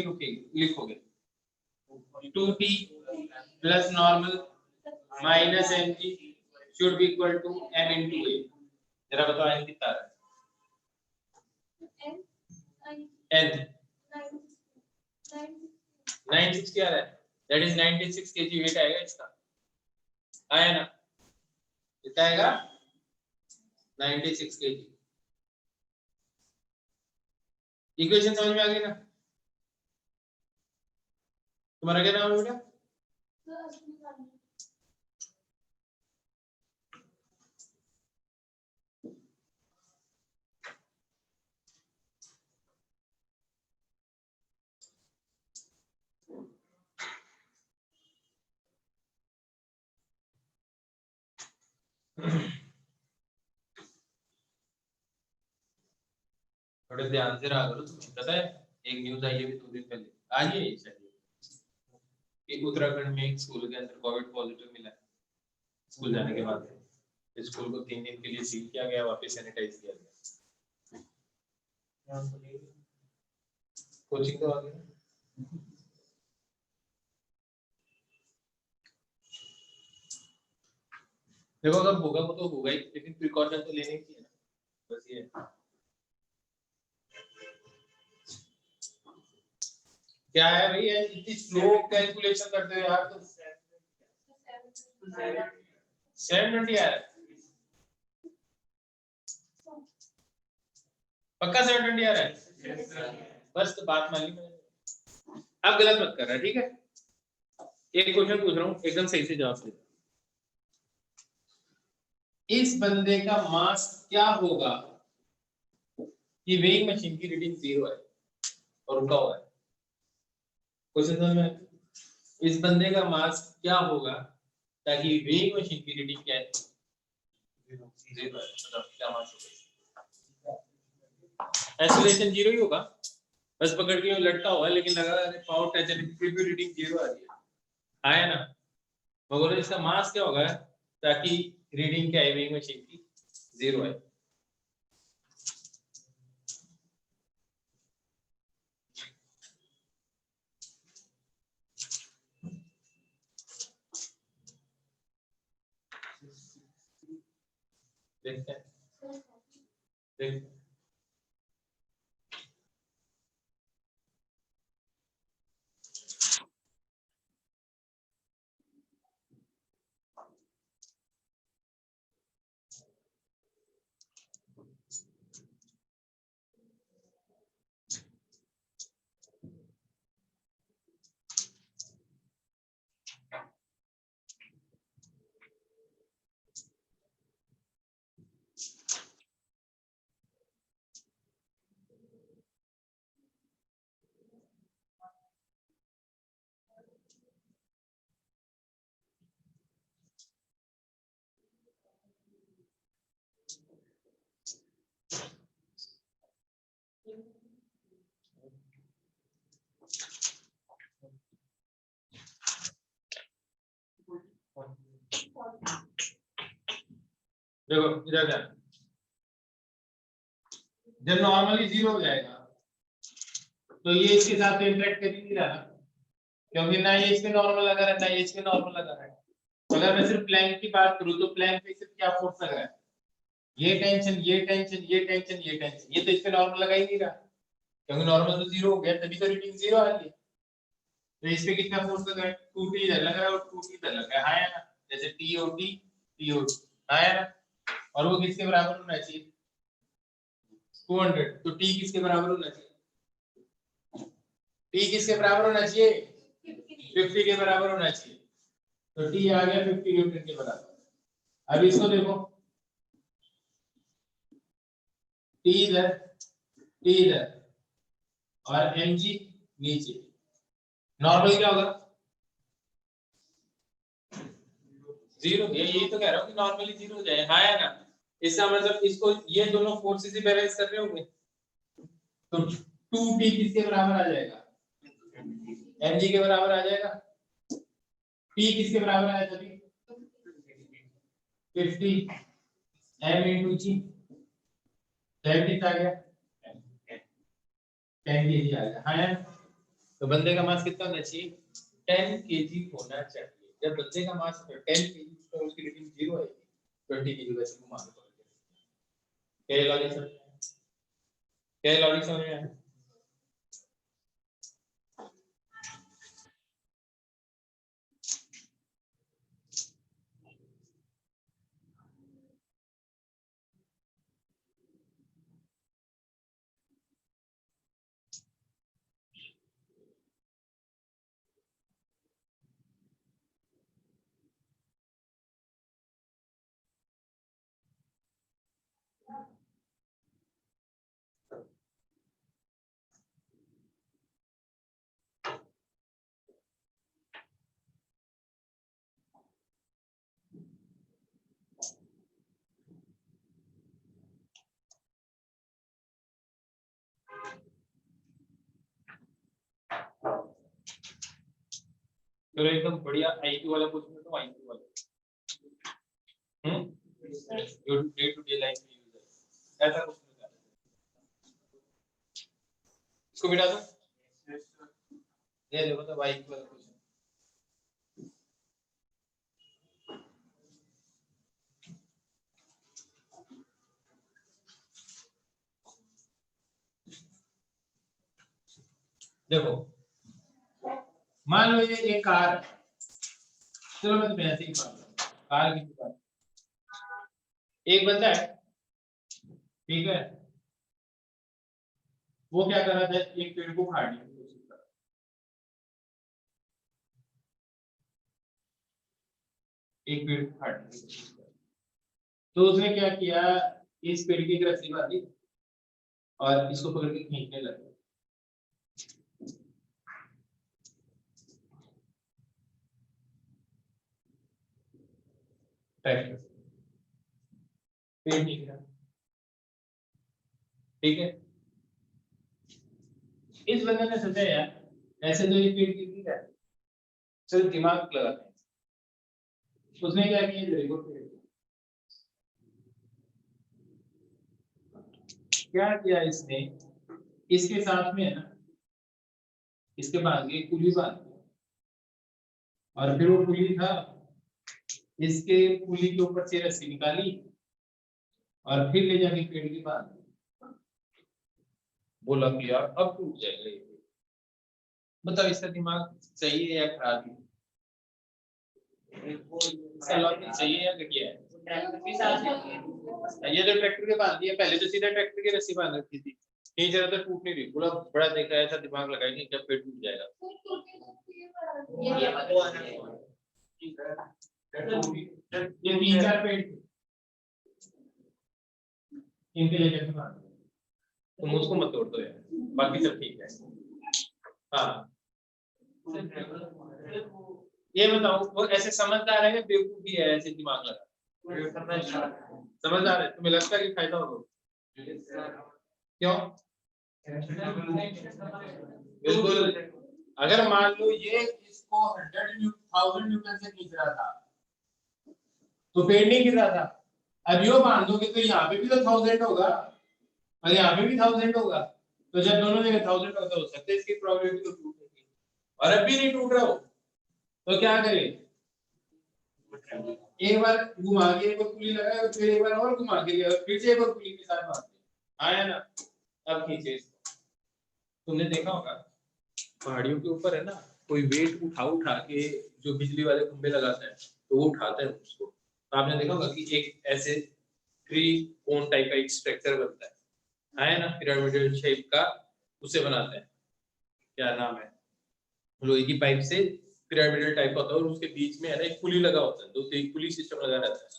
लिखोगे 2t plus normal minus mg should be equal to m into a। जरा बताओ n कितना है, n 960 आ रहा है, दैट इज 96 kg वेट आएगा इसका, आया ना। कितना आएगा 96 kg। इक्वेशन समझ में आ गई ना। तुम्हारा क्या नाम है बेटा, थोड़े ध्यान से रहा करो। तुम्हें पता है एक न्यूज आई है अभी 2 दिन पहले, आई है शायद, कि उत्तराखंड में एक स्कूल के अंदर कोविड पॉजिटिव मिला है। स्कूल जाने के बाद स्कूल को 3 दिन के लिए सील किया गया, वापस सैनिटाइज किया गया। कोचिंग तो आ गया। देखो अगर होगा वो तो होगा ही, लेकिन प्रिकॉशन तो लेने चाहिए ना, बस ये क्या है भाई, इतनी स्लो कैलकुलेशन करते हो यार तुम। 720 आ रहा है पक्का, 720 आ रहा है बस, तो बात मान ली मैंने। अब गलत मत कर रहा, ठीक है। एक क्वेश्चन पूछ रहा हूँ, एकदम सही से जवाब दे। इस बंदे का मास क्या होगा कि वेइंग मशीन की रीडिंग 0 है और रुका हुआ है। क्वेश्चन समझ में, इस बंदे का मास क्या होगा ताकि वेइंग मशीन की रीडिंग क्या है 0 है। मतलब क्या मास होगा, एक्सेलरेशन जीरो ही होगा, बस पकड़ के लटका हुआ है, लेकिन लगा पावर टच है, फिर भी रीडिंग जीरो आ रही है, आया ना। मगर इसका मास क्या होगा ताकि रीडिंग क्या है मशीन की जीरो है। देखते हैं, देखते हैं। देखो इधर ध्यान, जब नॉर्मली जीरो हो जाएगा तो ये इसके साथ इंटरेक्ट कर ही नहीं रहा, क्योंकि ना ये इसके नॉर्मल लगा रहा है ना ये इसके नॉर्मल लगा रहा है। तो अगर मैं सिर्फ प्लैंक की बात करूं तो प्लैंक पे सिर्फ क्या फोर्स लग रहा है, ये टेंशन ये टेंशन ये टेंशन ये टेंशन, ये तो इस पे नॉर्मल लगा ही नहीं रहा, क्योंकि नॉर्मल तो जीरो हो गया, तभी तो रीडिंग जीरो आ रही है। तो इस पे कितना फोर्स लग रहा है, 2t इधर लग रहा है और 2t इधर लग रहा है, हाँ या ना, जैसे TOT TOT, हाँ या ना। और वो किसके बराबर होना चाहिए, 200, तो t किसके बराबर होना चाहिए, t किसके बराबर होना चाहिए, 50 के बराबर होना चाहिए, तो t आ गया 50 न्यूटन के बराबर। अब इसको देखो, t इधर और mg नीचे, नॉर्मल क्या होगा, जीरो। यही तो कह रहा हूँ कि नॉर्मली जीरो हो जाए, हाँ या ना। इसका मतलब इसको ये दोनों फोर्सेस ही बैलेंस कर रहे होंगे, तो 2t किसके बराबर आ जाएगा, mg के बराबर आ जाएगा। t किसके बराबर आया तभी, 50 m into g, 10 आ गया, 10 kg आ गया, हाँ यार। तो बंदे का मास कितना होना चाहिए, 10 kg होना चाहिए। जब बंदे का मास 10 kg तो उसकी रीडिंग जीरो आएगी, 20 kg वैसे को मान लो। क्या लॉजिक समझ में आया, क्या लॉजिक समझ में आया। चलो एकदम बढ़िया आईक्यू वाला क्वेश्चन तो आईक्यू वाला, जो डे टू डे लाइफ में यूज है, ऐसा क्वेश्चन है। इसको मिटा दो, ये देखो तो आईक्यू वाला क्वेश्चन। देखो मान लो ये एक कार है, चलो मैं तुम्हें ऐसे ही कार की बात, एक बंदा है, ठीक है, वो क्या कर रहा था, एक पेड़ को काटने की कोशिश कर रहा था, एक पेड़ को काटने की कोशिश कर रहा था। तो उसने क्या किया, इस पेड़ की एक रस्सी बांधी और इसको पकड़ के खींचने लगा। पेड़ नहीं गिरा, ठीक है, इस बंदे ने सोचा यार ऐसे तो ये पेड़ की है, चल दिमाग लगाते हैं। उसने क्या किया, देखो क्या किया इसने, इसके साथ में है ना, इसके बांध के पुली बांध दी। और फिर वो पुली था, इसके पुली के ऊपर से रस्सी निकाली और फिर ले जाके पेड़ के बांध दी। बोला कि यार अब टूट जाएगा ये। बताओ इसका दिमाग सही है या खराब है? इसका लॉजिक सही है या घटिया है? ये जो ट्रैक्टर के बांध दिया, पहले तो सीधा ट्रैक्टर की रस्सी बांध रखी थी, नहीं जरा तो टूट नहीं रही। बोला बड़ा देखा ऐसा दिमाग लगाएंगे जब पेड़ टूट जाएगा। ये 3-4 पेड़ इनके लिए कैसे बांध, तुम उसको मत तोड़ दो यार, बाकी सब ठीक है। हाँ ये बताओ वो ऐसे समझदार है या बेवकूफ भी है, ऐसे दिमाग लगा? समझदार है। तुम्हें लगता है कि फायदा होगा? क्यों? बिल्कुल। अगर मान लो ये इसको 100,000 न्यूटन से खींच रहा था तो पेड़ नहीं गिर रहा था। अब यो मान दोगे तो यहाँ पे भी तो 1000 होगा और यहाँ पे भी 1000 होगा, तो जब दोनों जगह 1000 होता हो सकता है इसकी प्रोबेबिलिटी तो टूटने की। और अब भी नहीं टूट रहा हो तो क्या करें? एक बार घुमा के एक बार पुली लगाए, फिर एक बार और घुमा के फिर से एक बार पुली के साथ मारते। आया ना? अब खींचे इसको। तुमने देखा होगा पहाड़ियों के ऊपर है ना, कोई वेट उठा के जो बिजली वाले खंभे लगाते हैं तो वो उठाते हैं उसको। तो आपने देखा होगा कि एक ऐसे ट्री कोन टाइप का एक स्ट्रक्चर बनता है ना, पिरामिडल शेप का, उसे बनाते हैं। क्या नाम है? लोहे की पाइप से पिरामिडल टाइप का होता है और उसके बीच में है ना एक पुली लगा होता है, तो एक पुली सिस्टम लगा रहता है।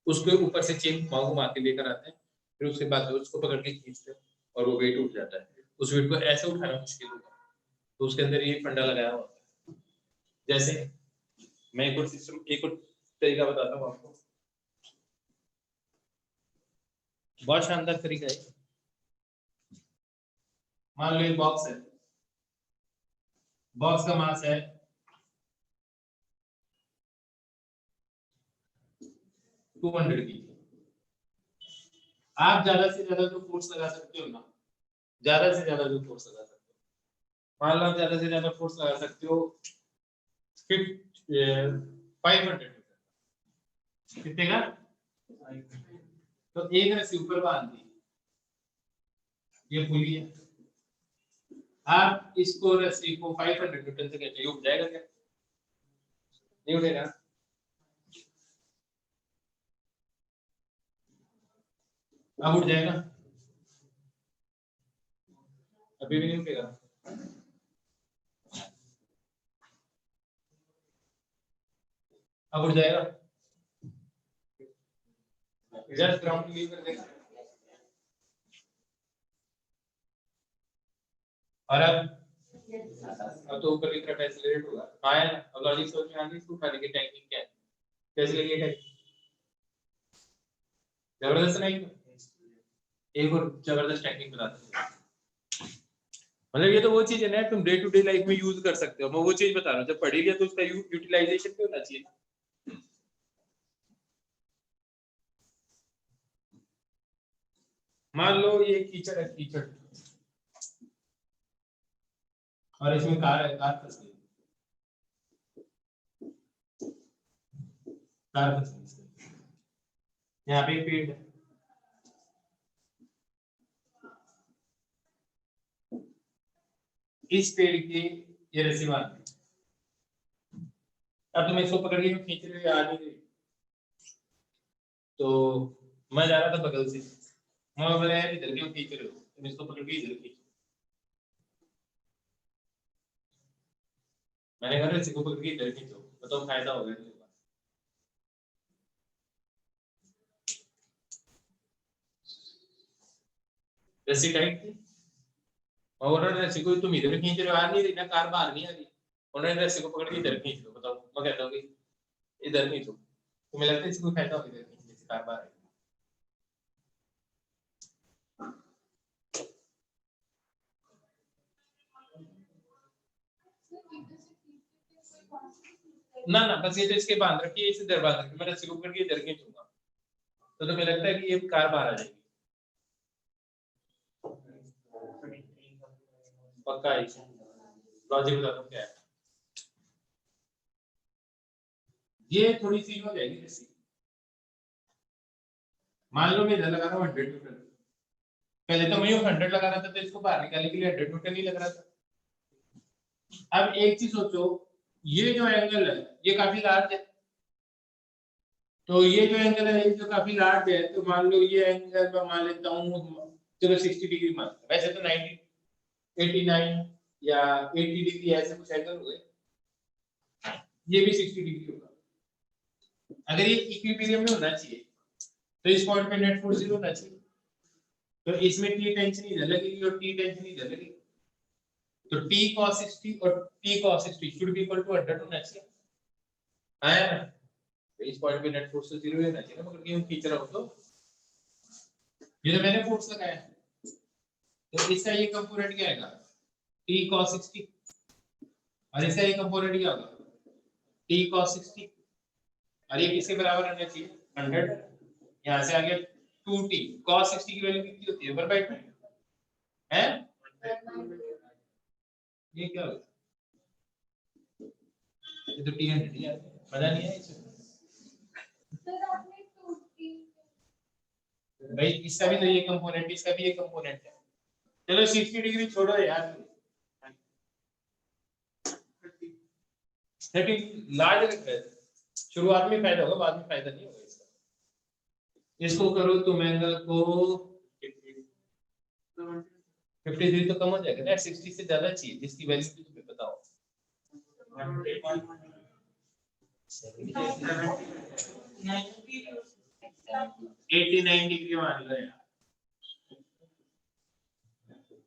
उसके ऊपर से चेन घुमा के लेकर आते हैं, फिर उसके बाद उसको पकड़ के खींचते हैं और वो वेट उठ जाता है। उस वेट को ऐसे उठाना मुश्किल होता है, तो उसके अंदर ये फंडा लगाया होता है। जैसे मैं एक और सिस्टम, एक और तरीका बताता हूँ आपको, बहुत शानदार तरीका है। मान लो एक बॉक्स है, बॉक्स का मास है 200 की। आप ज्यादा से ज्यादा जो फोर्स लगा सकते हो ना, ज्यादा से ज्यादा जो फोर्स लगा सकते हो, मान लो आप ज्यादा से ज्यादा फोर्स लगा सकते हो 500 कितने का? तो एक रस्सी ऊपर बांध दी, ये पुली है। आप इसको रस्सी को 500 न्यूटन से कहते उठ जाएगा क्या? नहीं उठेगा। अब उठ जाएगा? अभी भी नहीं उठेगा। अब उठ जाएगा? जस्ट ग्राउंड लीव कर देगा। और अब तो ऊपर की तरफ एक्सीलरेट होगा। आया ना? अब लॉजिक समझ में आ गई इसको खाने की टेक्निक क्या है, कैसे लगी है? जबरदस्त नहीं? एक और जबरदस्त टेक्निक बताता हूँ। मतलब ये तो वो चीज है ना तुम डे टू डे लाइफ में यूज कर सकते हो। मैं वो चीज बता रहा हूँ, जब पढ़ेगी तो उसका यूटिलाइजेशन भी होना चाहिए। मान लो ये कीचड़ है, कीचड़, और इसमें कार है, कार फंस गई, कार फंस गई। यहाँ पे एक पेड़ है, इस पेड़ की ये रस्सी बांध दी। अब तुम इसको पकड़ के खींच रहे हो, आ नहीं रही, तो मैं जा रहा था बगल से, मैं बोला यार इधर क्यों खींच रहे हो, तुम इसको पकड़ के इधर खींचो। मैंने कहा रस्सी को पकड़ के इधर खींचो, बताओ फायदा होगा? रस्सी टाइट थी और उन्होंने रस्सी को, तुम इधर खींच रहे हो, आ नहीं रही ना, कार बाहर नहीं आ रही, उन्होंने रस्सी को पकड़ के इधर खींच लो। बताओ, मैं कहता हूँ कि इधर खींचो, तुम्हें लगता है इसको फायदा होगा इधर खींचने से, कार बाहर? ना ना बस ये तो इसके बांध रखिए, इसे इधर बांध रखिए, मैं रस्सी को पकड़ के इधर खींचूंगा तो तुम्हें लगता है कि ये कार बाहर आ जाएगी? पक्का है? लॉजिक बता दो क्या है। ये थोड़ी सी हो जाएगी रस्सी। मान लो मैं इधर लगा रहा हूँ 100 न्यूटन, पहले तो मैं 100 लगा रहा था तो इसको बाहर निकालने के लिए 100 न्यूटन ही लग रहा था। अब एक चीज सोचो, ये जो एंगल है ये काफी लार्ज है, तो ये जो एंगल है ये जो काफी लार्ज है, तो मान लो ये एंगल मैं मान लेता हूँ, चलो 60 डिग्री मान, वैसे तो 90 89 या 80 डिग्री ऐसे कुछ एंगल हुए, ये भी 60 डिग्री होगा। अगर ये इक्विलिब्रियम में होना चाहिए तो इस पॉइंट पे नेट फोर्स 0 होना चाहिए, तो इसमें टी टेंशन इधर लगेगी और टी टेंशन इधर लगेगी, तो t cos 60 और t cos 60 should be equal to 100 होना चाहिए। आया ना? तो इस पॉइंट पे नेट फोर्स तो 0 ही होना चाहिए ना, मगर ये खींच रहा हो तो ये तो मैंने फोर्स लगाया, तो इसका ये कंपोनेंट क्या आएगा t cos 60 और इसका ये कंपोनेंट क्या होगा t cos 60 और ये किसके बराबर होना चाहिए 100। यहां से आगे 2t cos 60 की वैल्यू कितनी होती है 1/2 है? ये क्या होगा? ये तो t 100 ही है, मजा नहीं है इसमें भाई, इसका भी तो ये कंपोनेंट, इसका भी ये कंपोनेंट है। चलो 60 डिग्री छोड़ो यार, 30 लार्ज लग रहा है, शुरुआत में फायदा होगा बाद में फायदा नहीं होगा इसका। इसको करो तुम एंगल को 53 तो कम हो जाएगा ना, 60 से ज्यादा चाहिए जिसकी वैल्यू तुम्हें बताओ 89 डिग्री मान लो यार,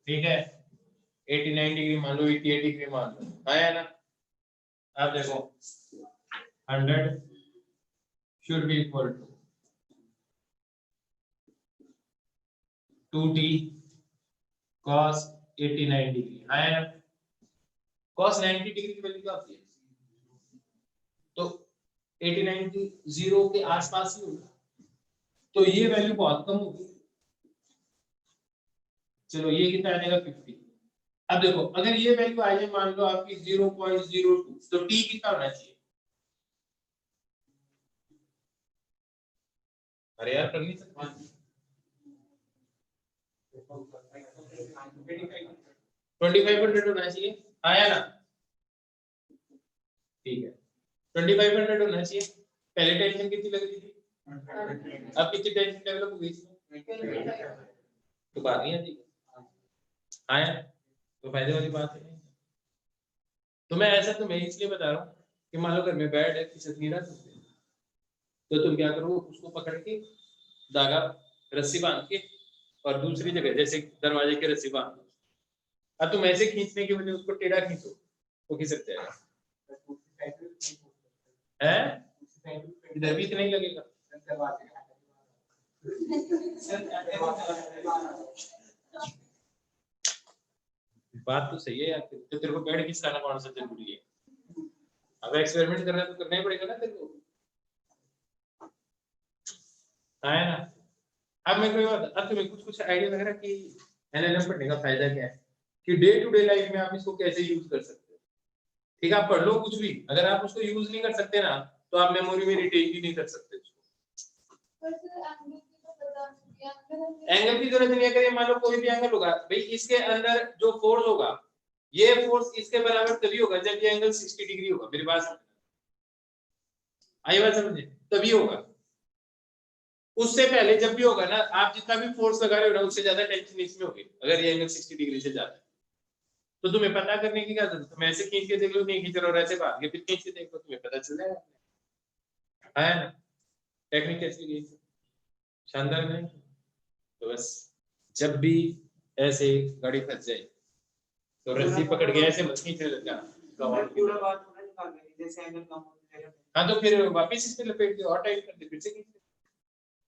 ठीक है 89 डिग्री मान लो, 88 डिग्री मान लो, आया ना? आप देखो 100 should be equal to 2t cos 89 degree, आया ना? cos 90 डिग्री की वैल्यू क्या होती है? तो 89 की 0 के आसपास ही होगा, तो ये वैल्यू बहुत कम होगी। चलो ये कितना आ जाएगा 50। अब देखो अगर ये वैल्यू आ जाए मान लो आपकी 0.02, तो t कितना होना चाहिए? अरे यार कर नहीं सकते, 2500 होना चाहिए, आया ना? ठीक है 2500 होना चाहिए। पहले टेंशन कितनी लग रही थी, अब कितनी टेंशन डेवलप हो गई तो बात नहीं आती, आया? तो फायदे वाली बात है। तो मैं ऐसा तुम्हें इसलिए बता रहा हूँ कि मान लो घर में बेड है, खिसक नहीं रहा तो तुम क्या करो, उसको पकड़ के धागा रस्सी बांध के और दूसरी जगह जैसे दरवाजे की रस्सी बांध दो, अब तुम ऐसे खींचने की वजह उसको टेढ़ा खींचो वो खिसक जाएगा, है? इधर भी इतना ही लगेगा। बात तो सही है यार, तो तेरे को बेड खिसकाना कौन सा जरूरी है? अब एक्सपेरिमेंट करना तो करना ही पड़ेगा ना तेरे को, है ना? अब मैं कोई बात, अब तुम्हें कुछ कुछ आइडिया लग रहा है कि एलएलएम पढ़ने का फायदा क्या है, कि डे टू डे लाइफ में आप इसको कैसे यूज कर सकते हो। ठीक है, आप पढ़ लो कुछ भी, अगर आप उसको यूज नहीं कर सकते ना तो आप मेमोरी में रिटेन भी नहीं कर सकते उसको। एंगल की जरूरत नहीं है, अगर मान लो कोई भी एंगल होगा भाई, इसके अंदर जो फोर्स होगा ये फोर्स इसके बराबर तभी होगा जब ये एंगल 60 डिग्री होगा। मेरी बात आई बात समझे? तभी होगा, उससे पहले जब भी होगा ना, आप जितना भी फोर्स लगा रहे हो ना उससे ज्यादा टेंशन इसमें होगी अगर ये एंगल 60 डिग्री से ज्यादा है। तो तुम्हें पता करने की क्या जरूरत है, तुम ऐसे खींच के देख लो, नहीं खींच रहा और ऐसे भाग के फिर खींच के देख लो, तुम्हें पता चल जाएगा, है ना? टेक्निक कैसी गई, शानदार नहीं? तो बस जब भी ऐसे गाड़ी फंस जाए तो रस्सी पकड़ के ऐसे मत खींचने लग जाना, पूरा बात होना निकाल देंगे जैसे एंगल कम हो जाएगा। हाँ तो फिर वापस इस पे लपेट के और टाइट कर दे, फिर से खींच दे,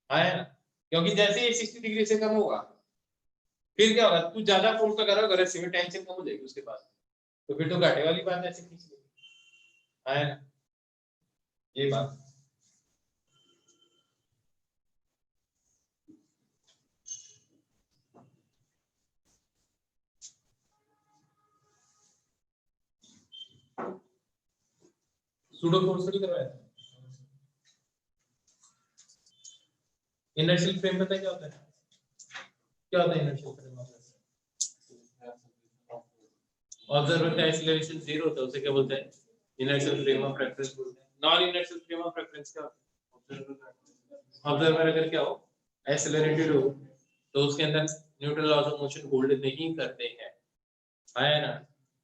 है ना? क्योंकि जैसे ये 60 डिग्री से कम होगा फिर क्या होगा, तू ज्यादा फोर्स लगा रहा होगा रस्सी में, टेंशन कम हो जाएगी उसके बाद, तो फिर तो घाटे वाली बात ऐसे खींच ली है ना, ये बात। सूडो फोर्स नहीं करवाया था। इनर्शियल फ्रेम पता है क्या होता है? क्या होता है इनर्शियल फ्रेम? ऑब्जर्वर का एक्सीलरेशन 0 होता है, उसे क्या बोलते हैं? इनर्शियल फ्रेम ऑफ रेफरेंस बोलते हैं। Non inertial frame of reference क्या होता है? ऑब्जर्वर अगर क्या हो, एक्सीलरेटेड हो, तो उसके अंदर Newton laws of motion hold नहीं करते हैं, है ना?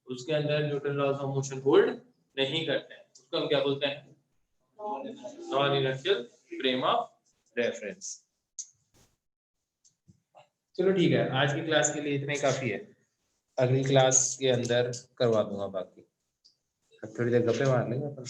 उसके अंदर Newton laws of motion hold नहीं करते हैं, उसको हम क्या बोलते हैं? Non inertial frame of reference. चलो ठीक है, आज की क्लास के लिए इतना ही काफी है। अगली क्लास के अंदर करवा दूंगा बाकी। थोड़ी देर गप्पे मार लेंगे अपन।